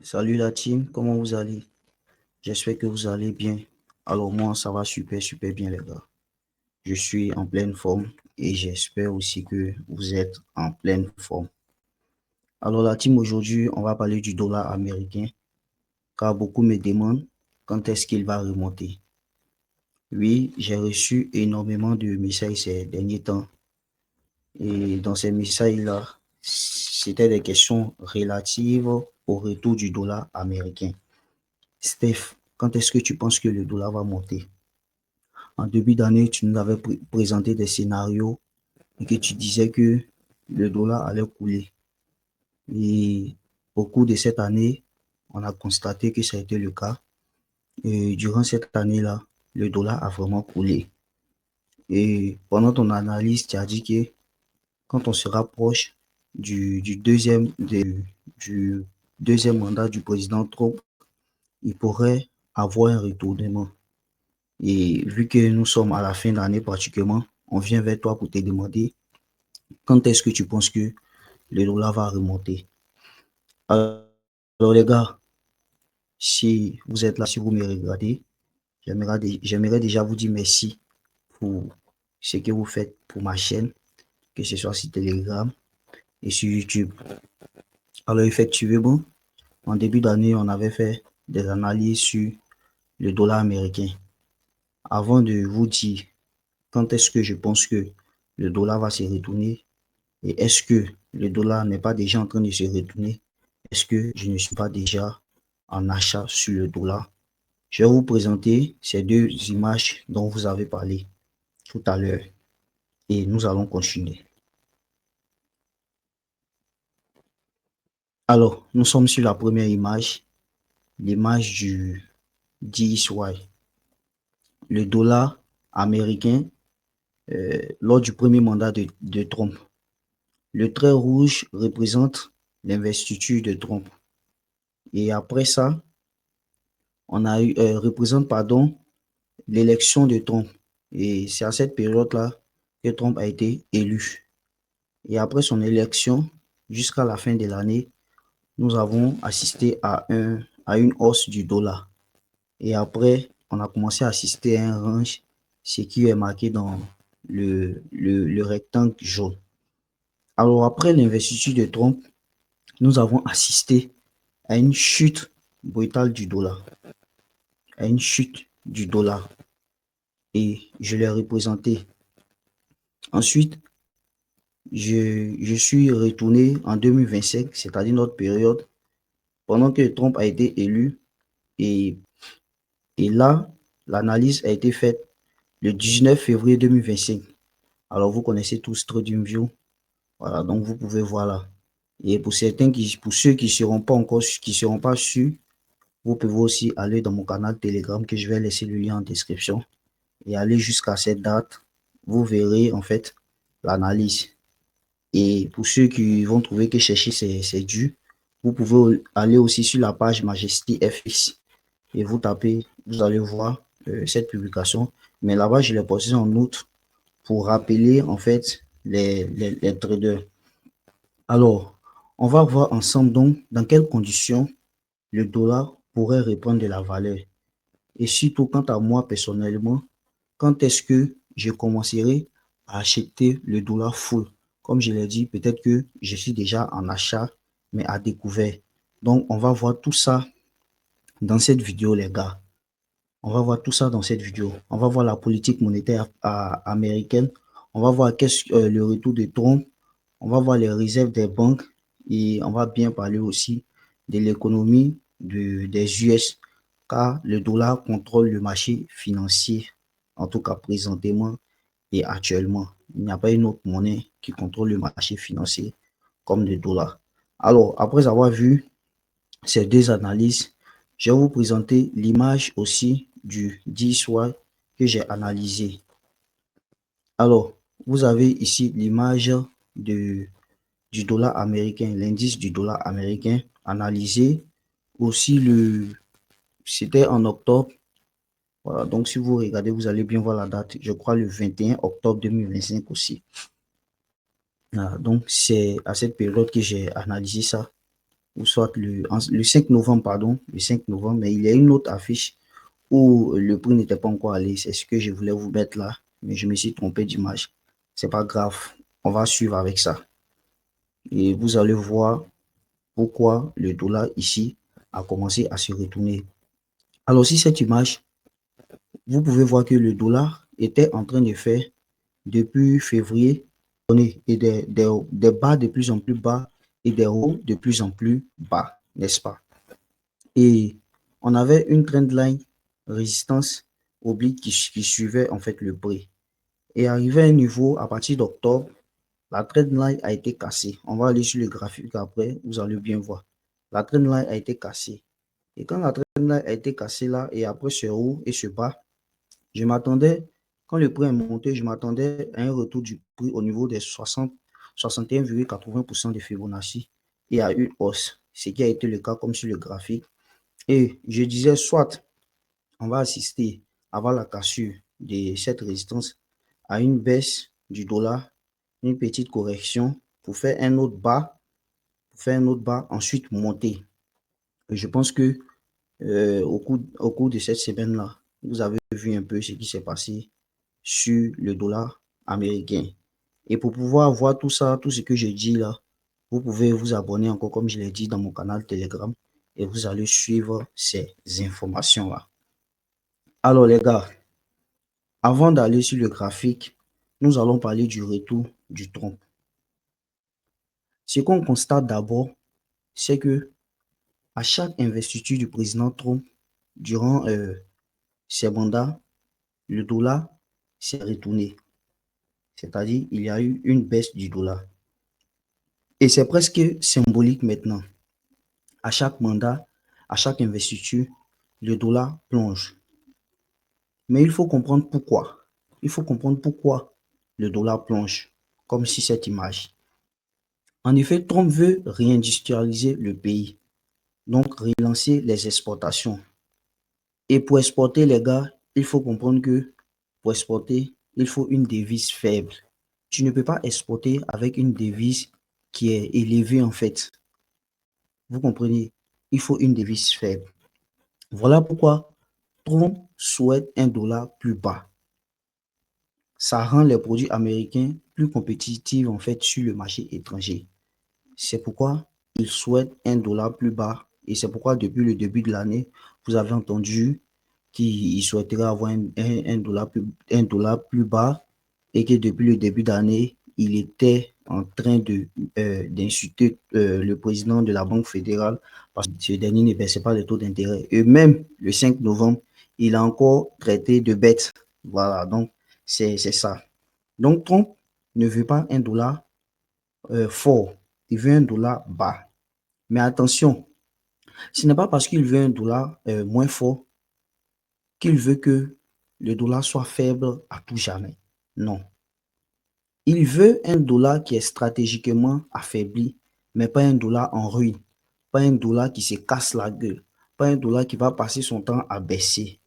Salut la team, comment vous allez? J'espère que vous allez bien. Alors moi, ça va super, super bien les gars. Je suis en pleine forme et j'espère aussi que vous êtes en pleine forme. Alors la team, aujourd'hui, on va parler du dollar américain car beaucoup me demandent quand est-ce qu'il va remonter. Oui, j'ai reçu énormément de messages ces derniers temps et dans ces messages-là, c'était des questions relatives au retour du dollar américain. Steph, quand est-ce que tu penses que le dollar va monter? En début d'année, tu nous avais présenté des scénarios et que tu disais que le dollar allait couler. Et au cours de cette année, on a constaté que ça a été le cas. Et durant cette année-là, le dollar a vraiment coulé. Et pendant ton analyse, tu as dit que quand on se rapproche du deuxième mandat du président Trump, il pourrait avoir un retournement. Et vu que nous sommes à la fin d'année particulièrement, on vient vers toi pour te demander quand est-ce que tu penses que le dollar va remonter. Alors les gars, si vous êtes là, si vous me regardez, j'aimerais déjà vous dire merci pour ce que vous faites pour ma chaîne, que ce soit sur Telegram et sur YouTube. Alors effectivement, en début d'année, on avait fait des analyses sur le dollar américain. Avant de vous dire quand est-ce que je pense que le dollar va se retourner, et est-ce que le dollar n'est pas déjà en train de se retourner? Est-ce que je ne suis pas déjà en achat sur le dollar? Je vais vous présenter ces deux images dont vous avez parlé tout à l'heure et nous allons continuer. Alors, nous sommes sur la première image, l'image du 10Y. Le dollar américain lors du premier mandat de Trump. Le trait rouge représente l'investiture de Trump. Et après ça, on a eu, représente, pardon, l'élection de Trump. Et c'est à cette période-là que Trump a été élu. Et après son élection, jusqu'à la fin de l'année, nous avons assisté à une hausse du dollar. Et après, on a commencé à assister à un range, ce qui est marqué dans le rectangle jaune. Alors après l'investiture de Trump, nous avons assisté à une chute brutale du dollar. À une chute du dollar. Et je l'ai représenté. Ensuite, je suis retourné en 2025, c'est-à-dire notre période, pendant que Trump a été élu. Et, et là, l'analyse a été faite le 19 février 2025. Alors, vous connaissez tous TradingView. Voilà, donc vous pouvez voir là. Et pour certains pour ceux qui ne seront pas encore, qui seront pas sûrs, vous pouvez aussi aller dans mon canal Telegram que je vais laisser le lien en description et aller jusqu'à cette date. Vous verrez en fait l'analyse. Et pour ceux qui vont trouver que chercher c'est dur, vous pouvez aller aussi sur la page Majesty FX et vous tapez, vous allez voir cette publication. Mais là-bas, je l'ai posté en août pour rappeler en fait les traders. Alors, on va voir ensemble donc dans quelles conditions le dollar pourrait reprendre de la valeur. Et surtout, quant à moi personnellement, quand est-ce que je commencerai à acheter le dollar full? Comme je l'ai dit, peut-être que je suis déjà en achat, mais à découvert. Donc, on va voir tout ça dans cette vidéo, les gars. On va voir tout ça dans cette vidéo. On va voir la politique monétaire américaine. On va voir le retour de Trump. On va voir les réserves des banques. Et on va bien parler aussi de l'économie des US, car le dollar contrôle le marché financier, en tout cas présentement et actuellement. Il n'y a pas une autre monnaie qui contrôle le marché financier comme le dollar. Alors, après avoir vu ces deux analyses, je vais vous présenter l'image aussi du 10Y que j'ai analysé. Alors, vous avez ici l'image du dollar américain, l'indice du dollar américain analysé. Aussi, c'était en octobre. Voilà, donc si vous regardez, vous allez bien voir la date. Je crois le 21 octobre 2025 aussi. Voilà, donc c'est à cette période que j'ai analysé ça. ou soit le 5 novembre, pardon, le 5 novembre, mais il y a une autre affiche où le prix n'était pas encore allé. C'est ce que je voulais vous mettre là, mais je me suis trompé d'image. C'est pas grave, on va suivre avec ça. Et vous allez voir pourquoi le dollar ici a commencé à se retourner. Alors, si cette image, vous pouvez voir que le dollar était en train de faire depuis février et des bas de plus en plus bas et des hauts de plus en plus bas, n'est-ce pas? Et on avait une trendline résistance oblique qui suivait en fait le prix. Et arrivé à un niveau, à partir d'octobre, la trendline a été cassée. On va aller sur le graphique après, vous allez bien voir. La trendline a été cassée. Et quand la trendline a été cassée là, et après ce haut et ce bas, je m'attendais, quand le prix est monté, je m'attendais à un retour du prix au niveau des 61,80% de Fibonacci et à une hausse, ce qui a été le cas comme sur le graphique. Et je disais, soit on va assister avant la cassure de cette résistance à une baisse du dollar, une petite correction pour faire un autre bas, ensuite monter. Et je pense que au cours de cette semaine-là, vous avez vu un peu ce qui s'est passé sur le dollar américain. Et pour pouvoir voir tout ça, tout ce que je dis là, vous pouvez vous abonner encore, comme je l'ai dit, dans mon canal Telegram et vous allez suivre ces informations-là. Alors les gars, avant d'aller sur le graphique, nous allons parler du retour du Trump. Ce qu'on constate d'abord, c'est que à chaque investiture du président Trump durant ses mandats, le dollar s'est retourné. C'est-à-dire, il y a eu une baisse du dollar. Et c'est presque symbolique maintenant. À chaque mandat, à chaque investiture, le dollar plonge. Mais il faut comprendre pourquoi. Il faut comprendre pourquoi le dollar plonge, comme si cette image. En effet, Trump veut réindustrialiser le pays, donc relancer les exportations. Et pour exporter, les gars, il faut comprendre que pour exporter, il faut une devise faible. Tu ne peux pas exporter avec une devise qui est élevée en fait. Vous comprenez? Il faut une devise faible. Voilà pourquoi Trump souhaite un dollar plus bas. Ça rend les produits américains plus compétitifs en fait sur le marché étranger. C'est pourquoi il souhaite un dollar plus bas et c'est pourquoi depuis le début de l'année, vous avez entendu qu'il souhaiterait avoir un dollar plus bas et que depuis le début d'année, il était en train d'insulter le président de la Banque fédérale parce que ce dernier ne baissait pas les taux d'intérêt. Et même le 5 novembre, il a encore traité de bête. Voilà, donc c'est ça. Donc Trump ne veut pas un dollar fort, il veut un dollar bas. Mais attention, ce n'est pas parce qu'il veut un dollar moins fort qu'il veut que le dollar soit faible à tout jamais. Non. Il veut un dollar qui est stratégiquement affaibli, mais pas un dollar en ruine, pas un dollar qui se casse la gueule, pas un dollar qui va passer son temps à baisser.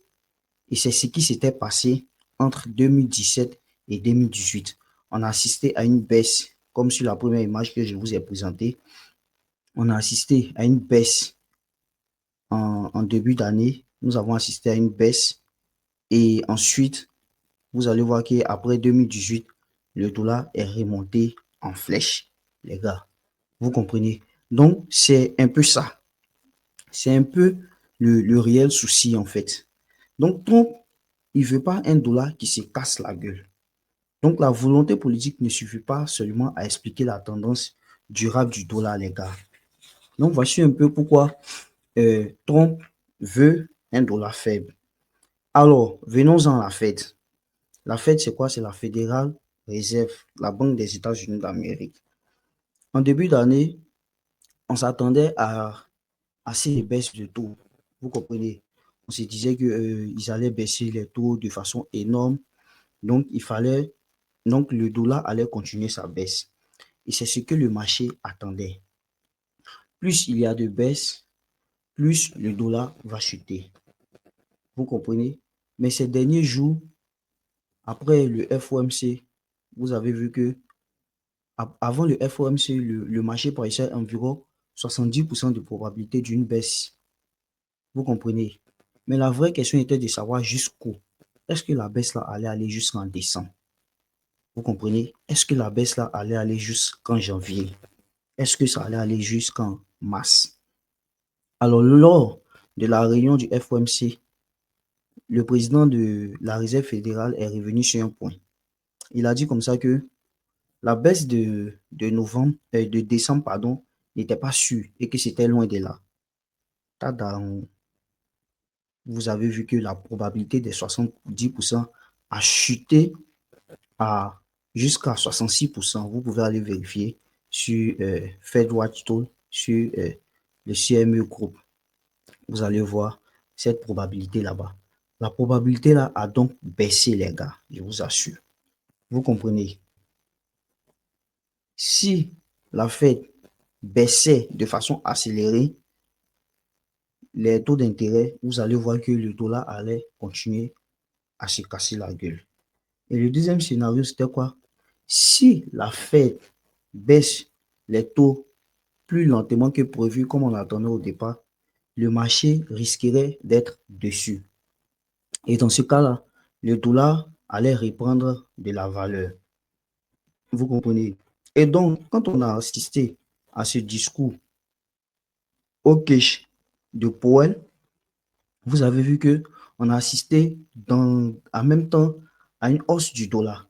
Et c'est ce qui s'était passé entre 2017 et 2018. On a assisté à une baisse, comme sur la première image que je vous ai présentée. On a assisté à une baisse en début d'année. Nous avons assisté à une baisse et ensuite, vous allez voir qu'après 2018, le dollar est remonté en flèche, les gars. Vous comprenez? Donc, c'est un peu ça. C'est un peu le réel souci, en fait. Donc, Trump, il ne veut pas un dollar qui se casse la gueule. Donc, la volonté politique ne suffit pas seulement à expliquer la tendance durable du dollar, les gars. Donc, voici un peu pourquoi Trump veut un dollar faible. Alors, venons-en à la Fed. La Fed, c'est quoi? C'est la Fédérale Réserve, la Banque des États-Unis d'Amérique. En début d'année, on s'attendait à ces baisses de taux. Vous comprenez? On se disait qu'ils allaient baisser les taux de façon énorme. Donc, donc le dollar allait continuer sa baisse. Et c'est ce que le marché attendait. Plus il y a de baisse, plus le dollar va chuter. Vous comprenez? Mais ces derniers jours, après le FOMC, vous avez vu que avant le FOMC, le marché paraissait environ 70% de probabilité d'une baisse. Vous comprenez? Mais la vraie question était de savoir jusqu'où. Est-ce que la baisse là allait aller jusqu'en décembre? Vous comprenez? Est-ce que la baisse là allait aller jusqu'en janvier? Est-ce que ça allait aller jusqu'en mars? Alors, lors de la réunion du FOMC, le président de la Réserve fédérale est revenu sur un point. Il a dit comme ça que la baisse de décembre, pardon, n'était pas sûre et que c'était loin de là. Vous avez vu que la probabilité des 70% a chuté à jusqu'à 66%. Vous pouvez aller vérifier sur FedWatch Tool, sur le CME Group. Vous allez voir cette probabilité là-bas. La probabilité là a donc baissé, les gars, je vous assure. Vous comprenez? Si la Fed baissait de façon accélérée les taux d'intérêt, vous allez voir que le dollar allait continuer à se casser la gueule. Et le deuxième scénario, c'était quoi? Si la Fed baisse les taux plus lentement que prévu, comme on l'attendait au départ, le marché risquerait d'être dessus. Et dans ce cas-là, le dollar allait reprendre de la valeur. Vous comprenez? Et donc, quand on a assisté à ce discours hawkish de Powell, vous avez vu que on a assisté en même temps à une hausse du dollar.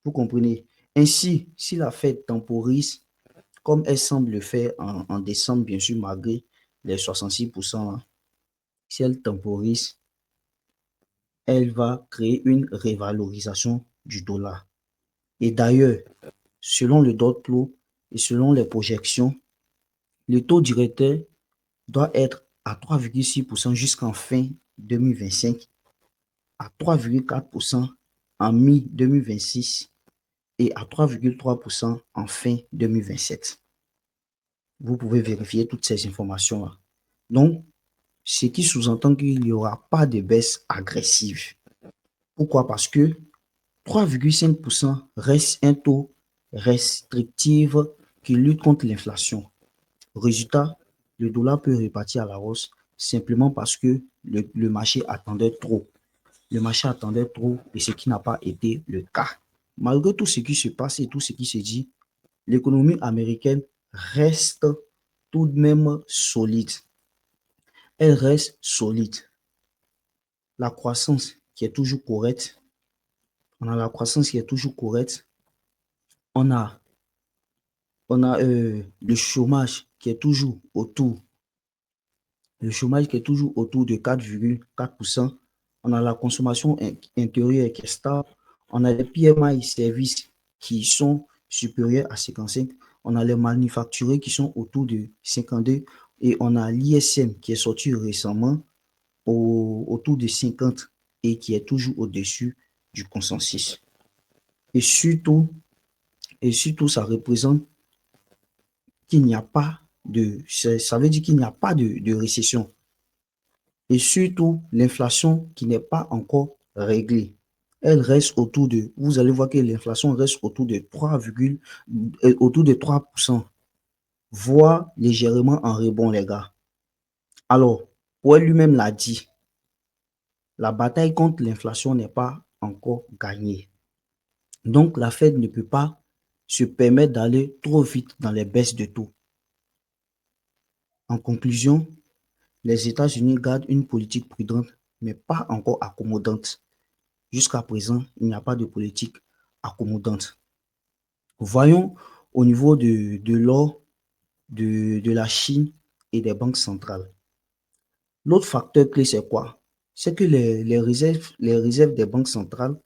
Vous comprenez? Ainsi, si la Fed temporise, comme elle semble le faire en décembre, bien sûr, malgré les 66%, hein, si elle temporise, elle va créer une révalorisation du dollar. Et d'ailleurs, selon le dot plot et selon les projections, le taux directeur doit être à 3,6% jusqu'en fin 2025, à 3,4% en mi-2026 et à 3,3% en fin 2027. Vous pouvez vérifier toutes ces informations-là. Donc, ce qui sous-entend qu'il n'y aura pas de baisse agressive. Pourquoi? Parce que 3,5% reste un taux restrictif qui lutte contre l'inflation. Résultat, le dollar peut repartir à la hausse simplement parce que le marché attendait trop. Le marché attendait trop et ce qui n'a pas été le cas. Malgré tout ce qui se passe et tout ce qui se dit, l'économie américaine reste tout de même solide. Elle reste solide. La croissance qui est toujours correcte. On a la croissance qui est toujours correcte. On a le chômage qui est toujours autour. Le chômage qui est toujours autour de 4,4%. On a la consommation intérieure qui est stable. On a les PMI services qui sont supérieurs à 55. On a les manufacturiers qui sont autour de 52. Et on a l'ISM qui est sorti récemment autour de 50 et qui est toujours au-dessus du consensus. Et surtout, ça représente qu'il n'y a pas ça veut dire qu'il n'y a pas de récession. Et surtout, l'inflation qui n'est pas encore réglée. Elle reste autour de, vous allez voir que l'inflation reste autour de 3%, voire légèrement en rebond, les gars. Alors, Powell lui-même l'a dit, la bataille contre l'inflation n'est pas encore gagnée. Donc, la Fed ne peut pas se permettre d'aller trop vite dans les baisses de taux. En conclusion, les États-Unis gardent une politique prudente, mais pas encore accommodante. Jusqu'à présent, il n'y a pas de politique accommodante. Voyons au niveau de l'or, de la Chine et des banques centrales. L'autre facteur clé, c'est quoi? C'est que les réserves des banques centrales,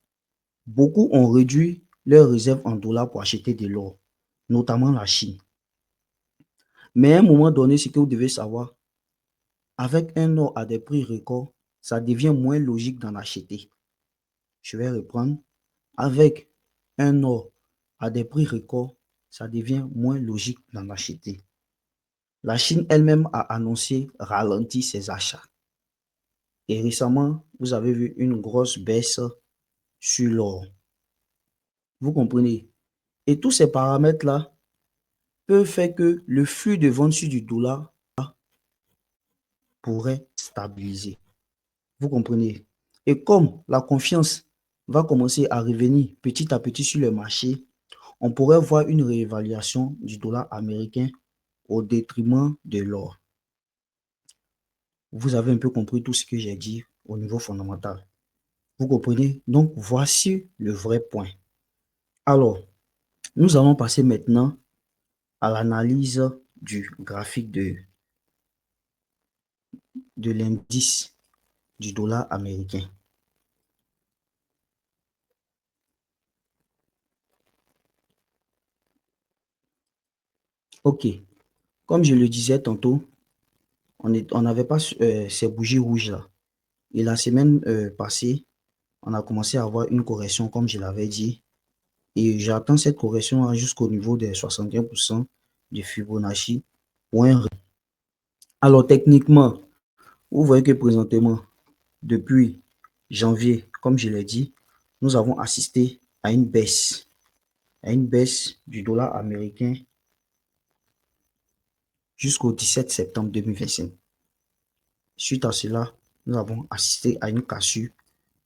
beaucoup ont réduit leurs réserves en dollars pour acheter de l'or, notamment la Chine. Mais à un moment donné, ce que vous devez savoir, avec un or à des prix records, ça devient moins logique d'en acheter. Je vais reprendre. Avec un or à des prix records, ça devient moins logique d'en acheter. La Chine elle-même a annoncé ralentir ses achats. Et récemment, vous avez vu une grosse baisse sur l'or. Vous comprenez? Et tous ces paramètres-là peut faire que le flux de vente sur du dollar pourrait stabiliser. Vous comprenez? Et comme la confiance va commencer à revenir petit à petit sur le marché, on pourrait voir une réévaluation du dollar américain au détriment de l'or. Vous avez un peu compris tout ce que j'ai dit au niveau fondamental. Vous comprenez? Donc, voici le vrai point. Alors, nous allons passer maintenant à l'analyse du graphique de l'indice du dollar américain. OK. Comme je le disais tantôt, on n'avait pas ces bougies rouges-là. Et la semaine passée, on a commencé à avoir une correction, comme je l'avais dit. Et j'attends cette correction jusqu'au niveau des 61% de Fibonacci pour un. Alors, techniquement, vous voyez que présentement, depuis janvier, comme je l'ai dit, nous avons assisté à une baisse du dollar américain jusqu'au 17 septembre 2025. Suite à cela, nous avons assisté à une cassure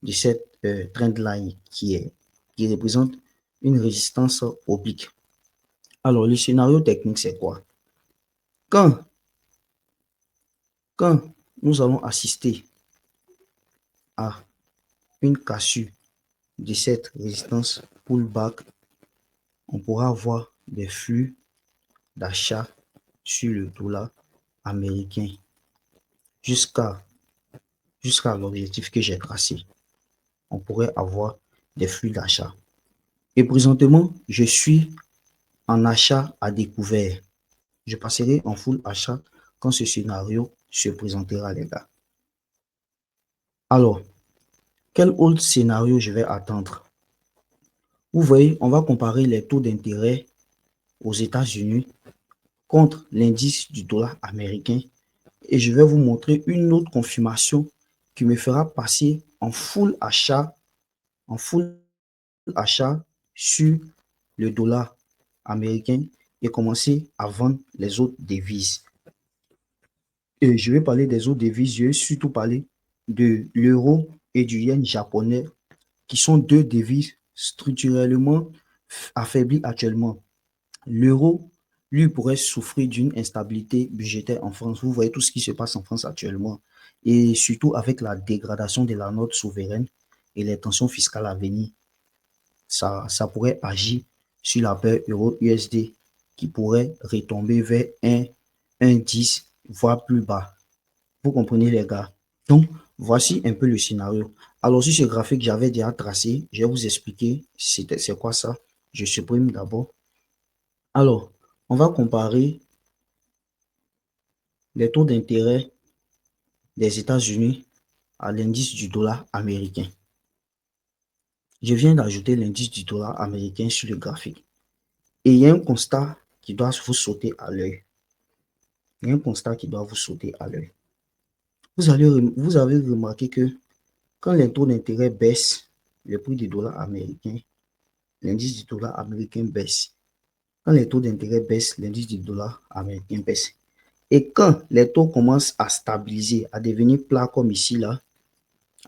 de cette trendline qui représente une résistance oblique. Alors, le scénario technique, c'est quoi? Quand, quand nous allons assister à une cassure de cette résistance pullback, on pourra avoir des flux d'achat sur le dollar américain jusqu'à l'objectif que j'ai tracé. On pourrait avoir des flux d'achat. Et présentement, je suis en achat à découvert. Je passerai en full achat quand ce scénario se présentera, les gars. Alors, quel autre scénario je vais attendre? Vous voyez, on va comparer les taux d'intérêt aux États-Unis contre l'indice du dollar américain et je vais vous montrer une autre confirmation qui me fera passer en full achat sur le dollar américain et commencer à vendre les autres devises. Et je vais parler des autres devises, je vais surtout parler de l'euro et du yen japonais qui sont deux devises structurellement affaiblies actuellement. L'euro, lui, pourrait souffrir d'une instabilité budgétaire en France. Vous voyez tout ce qui se passe en France actuellement. Et surtout avec la dégradation de la note souveraine et les tensions fiscales à venir, ça pourrait agir sur la paire euro-USD qui pourrait retomber vers 1,10, voire plus bas. Vous comprenez, les gars? Donc, voici un peu le scénario. Alors, sur ce graphique, j'avais déjà tracé. Je vais vous expliquer c'est quoi ça. Je supprime d'abord. Alors, on va comparer les taux d'intérêt des États-Unis à l'indice du dollar américain. Je viens d'ajouter l'indice du dollar américain sur le graphique. Et il y a un constat qui doit vous sauter à l'œil. Il y a un constat qui doit vous sauter à l'œil. Vous avez remarqué que quand les taux d'intérêt baissent, le prix du dollar américain, l'indice du dollar américain baisse. Quand les taux d'intérêt baissent, l'indice du dollar américain baisse. Et quand les taux commencent à stabiliser, à devenir plat comme ici, là,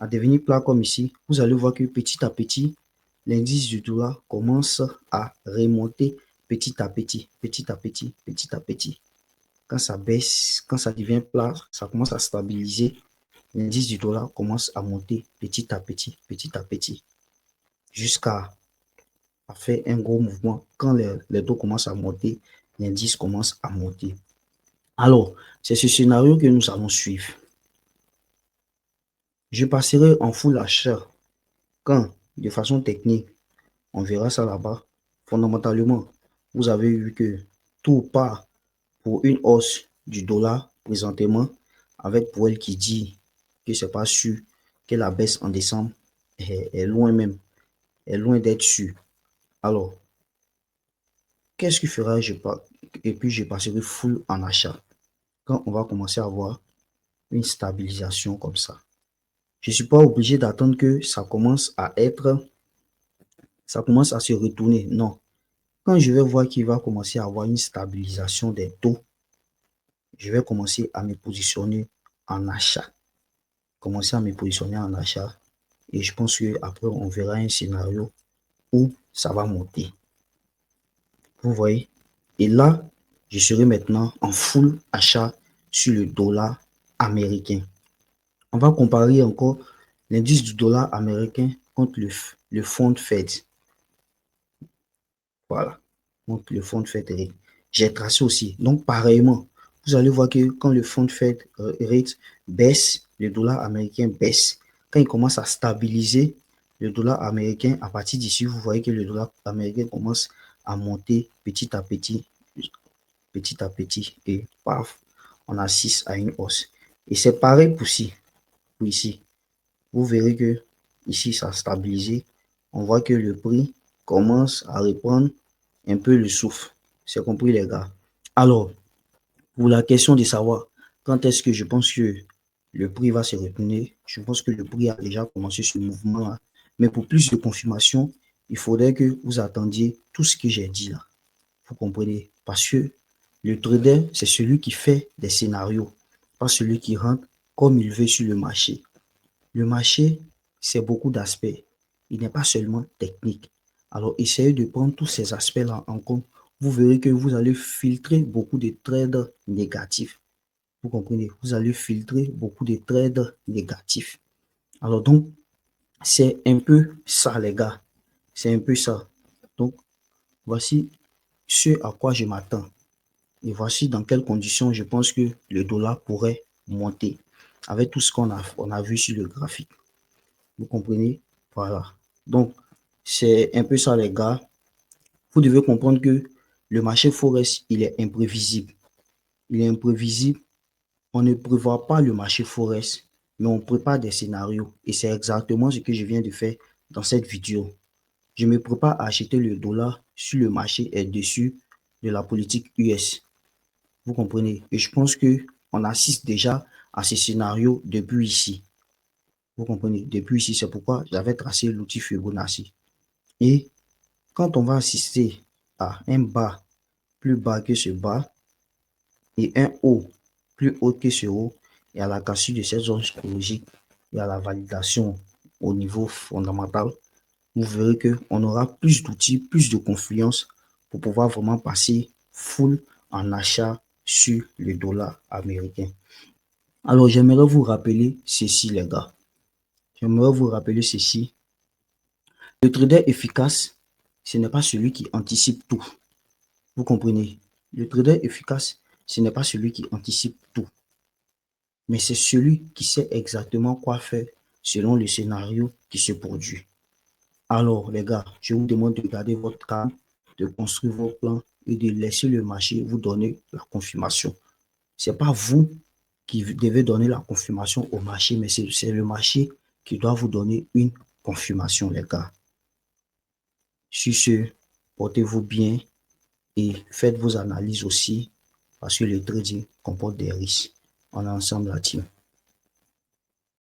vous allez voir que petit à petit, l'indice du dollar commence à remonter petit à petit, petit à petit, petit à petit. Quand ça baisse, quand ça devient plat, ça commence à stabiliser. L'indice du dollar commence à monter petit à petit, jusqu'à faire un gros mouvement. Quand les taux commencent à monter, l'indice commence à monter. Alors, c'est ce scénario que nous allons suivre. Je passerai en full achat quand, de façon technique, on verra ça là-bas. Fondamentalement, vous avez vu que tout part pour une hausse du dollar présentement, avec Powell qui dit que c'est pas sûr, que la baisse en décembre est loin même, est loin d'être sûre. Alors, qu'est-ce qui fera et puis je passerai full en achat quand on va commencer à avoir une stabilisation comme ça. Je ne suis pas obligé d'attendre que ça commence à se retourner. Non. quand je vais voir qu'il va commencer à avoir une stabilisation des taux, je vais commencer à me positionner en achat. Commencer à me positionner en achat. Et je pense qu'après, on verra un scénario où ça va monter. Vous voyez? Et là, je serai maintenant en full achat sur le dollar américain. On va comparer encore l'indice du dollar américain contre le fonds Fed. Voilà. Donc, le fonds Fed rate. J'ai tracé aussi. Donc, pareillement, vous allez voir que quand le fonds Fed rate baisse, le dollar américain baisse. Quand il commence à stabiliser le dollar américain, à partir d'ici, vous voyez que le dollar américain commence à monter petit à petit, et paf, on assiste à une hausse. Et c'est pareil pour ici. Vous verrez que ici, ça a stabilisé. On voit que le prix commence à reprendre un peu le souffle. C'est compris, les gars. Alors, pour la question de savoir quand est-ce que je pense que le prix va se retourner, je pense que le prix a déjà commencé ce mouvement-là. Mais pour plus de confirmation, il faudrait que vous attendiez tout ce que j'ai dit là. Vous comprenez? Parce que le trader, c'est celui qui fait des scénarios, pas celui qui rentre comme il veut sur le marché. Le marché, c'est beaucoup d'aspects. Il n'est pas seulement technique. Alors, essayez de prendre tous ces aspects-là en compte. Vous verrez que vous allez filtrer beaucoup de trades négatifs. Vous comprenez? Vous allez filtrer beaucoup de trades négatifs. Alors donc, c'est un peu ça, les gars. C'est un peu ça. Donc, voici ce à quoi je m'attends. Et voici dans quelles conditions je pense que le dollar pourrait monter avec tout ce on a vu sur le graphique. Vous comprenez? Voilà. Donc, c'est un peu ça, les gars. Vous devez comprendre que le marché Forex, il est imprévisible. Il est imprévisible. On ne prévoit pas le marché Forex, mais on prépare des scénarios. Et c'est exactement ce que je viens de faire dans cette vidéo. Je me prépare à acheter le dollar sur le marché est dessus de la politique US. Vous comprenez? Et je pense qu'on assiste déjà à ce scénario depuis ici. Vous comprenez? Depuis ici, c'est pourquoi j'avais tracé l'outil Fibonacci. Et quand on va assister à un bas plus bas que ce bas et un haut plus haut que ce haut, et à la cassure de cette zone psychologique et à la validation au niveau fondamental, vous verrez qu'on aura plus d'outils, plus de confiance pour pouvoir vraiment passer full en achat sur le dollar américain. Alors, j'aimerais vous rappeler ceci, les gars. J'aimerais vous rappeler ceci. Le trader efficace, ce n'est pas celui qui anticipe tout. Vous comprenez? Le trader efficace, ce n'est pas celui qui anticipe tout, mais c'est celui qui sait exactement quoi faire selon le scénario qui se produit. Alors, les gars, je vous demande de garder votre calme, de construire vos plans et de laisser le marché vous donner la confirmation. Ce n'est pas vous qui devez donner la confirmation au marché, mais c'est le marché qui doit vous donner une confirmation, les gars. Sur ce, portez-vous bien et faites vos analyses aussi parce que le trading comporte des risques. On est ensemble, la team.